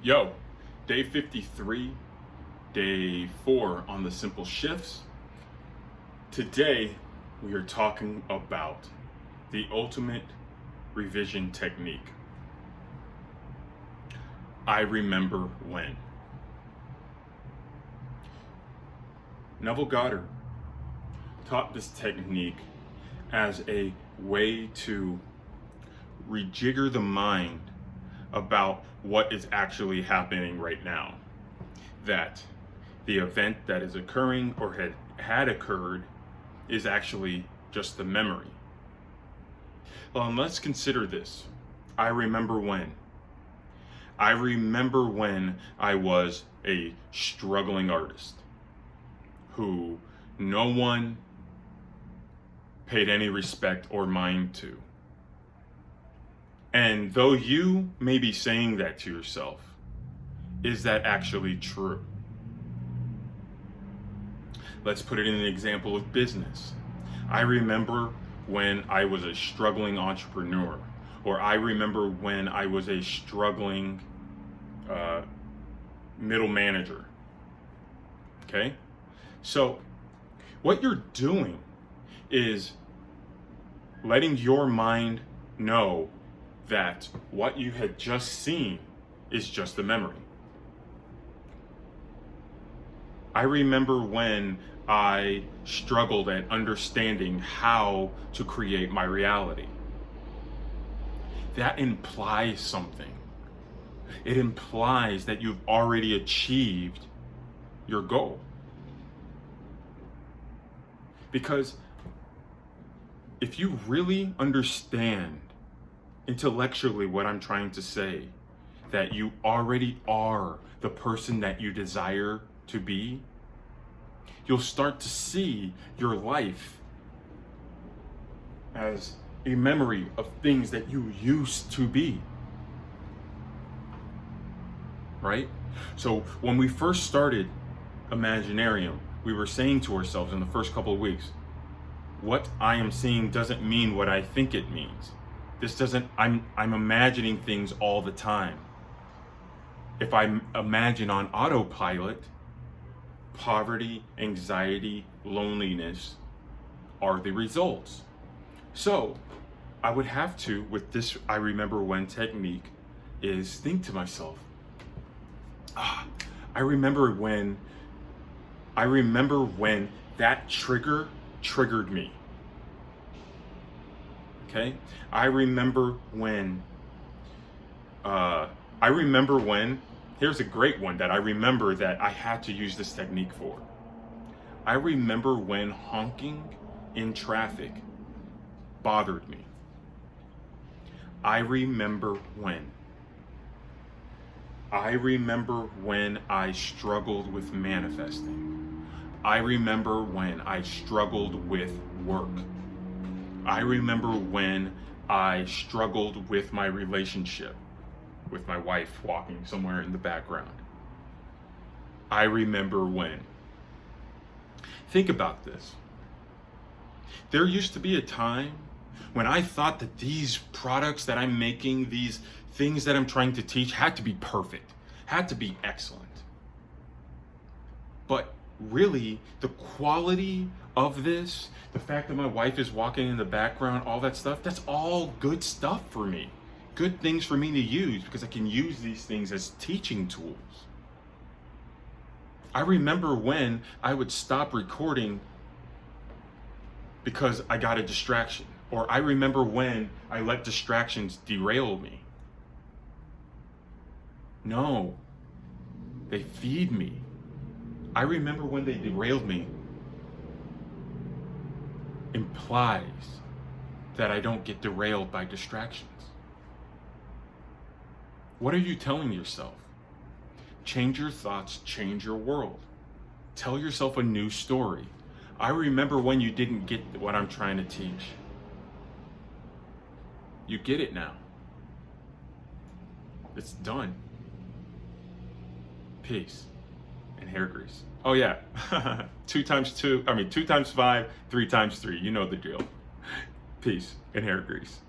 Yo, day 53, day 4 on the simple shifts. Today, we are talking about the ultimate revision technique. I remember when. Neville Goddard taught this technique as a way to rejigger the mind about what is actually happening right now. That the event that is occurring or had occurred is actually just the memory. Well, and let's consider this. I remember when. I remember when I was a struggling artist who no one paid any respect or mind to. And though you may be saying that to yourself, is that actually true? Let's put it in an example of business. I remember when I was a struggling entrepreneur, or I remember when I was a struggling middle manager. Okay? So, what you're doing is letting your mind know that what you had just seen is just a memory. I remember when I struggled at understanding how to create my reality. That implies something. It implies that you've already achieved your goal. Because if you really understand intellectually what I'm trying to say, that you already are the person that you desire to be, you'll start to see your life as a memory of things that you used to be. Right? So when we first started Imaginarium, we were saying to ourselves in the first couple of weeks, what I am seeing doesn't mean what I think it means. I'm imagining things all the time. If I imagine on autopilot, poverty, anxiety, loneliness are the results. So I would have to, with this I remember when technique, is think to myself, I remember when that triggered me. Okay? I remember when, here's a great one that I remember that I had to use this technique for. I remember when honking in traffic bothered me. I remember when I struggled with manifesting. I remember when I struggled with work. I remember when I struggled with my relationship with my wife walking somewhere in the background. I remember when. Think about this. There used to be a time when I thought that these products that I'm making, these things that I'm trying to teach, had to be perfect, had to be excellent. But really, the quality of this, the fact that my wife is walking in the background, all that stuff, that's all good stuff for me. Good things for me to use because I can use these things as teaching tools. I remember when I would stop recording because I got a distraction. Or I remember when I let distractions derail me. No, they feed me. I remember when they derailed me implies that I don't get derailed by distractions. What are you telling yourself? Change your thoughts, change your world. Tell yourself a new story. I remember when you didn't get what I'm trying to teach. You get it now. It's done. Peace and hair grease. Oh yeah, 2 times 5, 3 times 3. You know the deal. Peace and hair grease.